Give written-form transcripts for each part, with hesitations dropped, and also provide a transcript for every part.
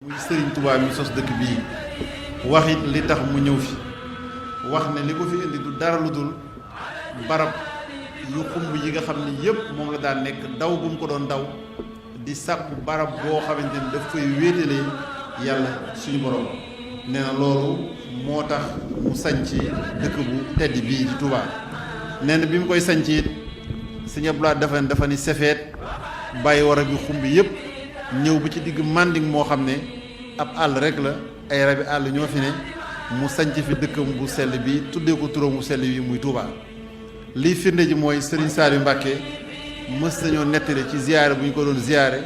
muy Serigne Touba mi sos dëkk bii wax it li tax mu ñëw fi wax ne li ko fi indi du dara lu dul barab yu xumb yi nga xam ni yëpp moom la daan nekk daw bu mu ko doon daw di sàkku barab boo xamante ni daf koy wéetale yàlla suñu borom nee na loolu moo tax mu sañc dëkk bu tedd bii di Touba. nee na bi mu koy sañc it Sëñ Abdou Lahad dafa ni sefeet bàyyi warab yu xumb yëpp ñëw ba ci digg Manding moo xam ne ab àll rek la ay rabi àll ñoo fi ne mu sañc fi dëkkam bu sell bi tuddee ko turam bu sell bi muy Touba. lii firnde ji mooy Serigne Saliou Mbacké mës nañoo nettali ci ziyaare bu ñu ko doon ziyaare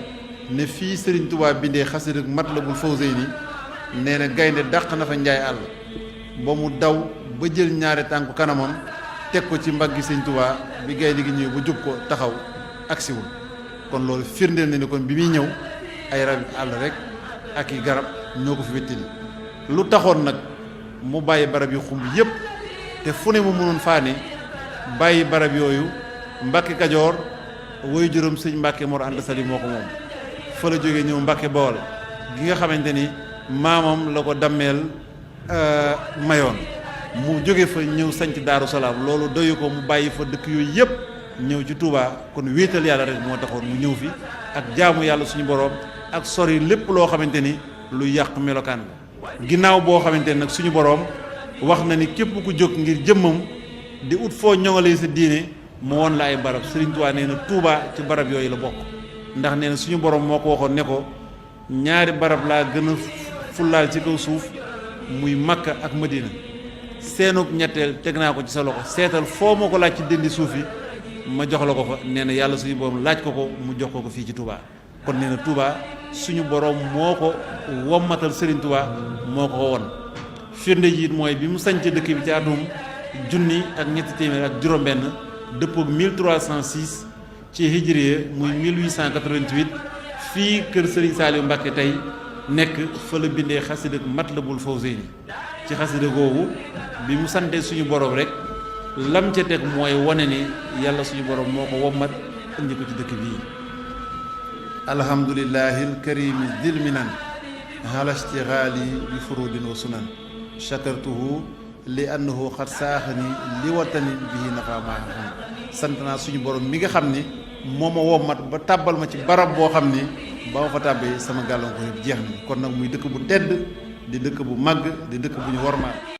ne fii Serigne Touba bindee xasida Matlabul Fawzayni nee na gaynde dàq na fa njaay àll ba mu daw ba jël ñaari tànku kanamam teg ko ci mbaggi Serigne Touba bi gaynde gi ñëw ba jub ko taxaw agsiwul kon loolu firndeel na ni kon bi muy ñëw ay rabi àll rek ak i garab ñoo ko fi wéttali lu taxoon nag mu bàyyi barab yu xumb yépp te fu ne mu mënoon faane bàyyi barab yooyu Mbàkke Kajoor woy juróom sëñ Mbàkke Mor Anta Sali moo ko moom fa la jógee ñëw Mbàkke Bawol gi nga xamante ni maamam la ko dammeel mayoon mu jóge fa ñëw sanc Daaru Salaam loolu doyu ko mu bàyyi fa dëkk yooyu yépp ñëw ci Touba kon wéetal yàlla rek moo taxoon mu ñëw fi ak jaamu yàlla suñu boroom ak sori lépp loo xamante ni lu yàq melokaan la ginnaaw boo xamante ni nag suñu boroom wax na ni képp ku jóg ngir jëmmam di ut foo ñoŋalee sa diine mu won la ay barab Serigne Touba nee na Touba ci barab yooyu la bokk ndax nee na suñu boroom moo ko waxoon ne ko ñaari barab laa gën a fullaal ci kaw suuf muy Makka ak Madina seenub ñetteel teg naa ko ci sa loxo seetal foo ma ko laaj ci dëndi suuf yi ma jox la ko fa nee na yàlla suñu borom laaj ko ko mu jox ko ko fii ci Touba kon nee na Touba suñu borom moo ko wommatal Serigne Touba moo ko won firnde ji it mooy bi mu sañc dëkk bi ci atum junni ak ñetti téeméer ak juróom-benn dëppoog 1306 ci hijriye muy 1888 fii kër Serigne Saliou Mbacké tey nekk fa la bindee xasida Matlabul Fawzayni ci xasida googu bi mu santee suñu borom rek lam ca teg mooy wane ni yàlla suñu borom moo ko wommat indi ko ci dëkk bii alhamdulillahi alkarimi dil minan ala ishtighali bi furudin wa sunan shakartuhu li annahu xat saaxani li watani bihi nafa maaxam sant naa suñu borom mi nga xam ni moo ma wommat ba tàbbal ma ci barab boo xam ni ba ma fa tàbbee sama gàllankoor yëpp jeex na kon nag muy dëkk bu tedd di dëkk bu màgg di dëkk bu ñu wormaal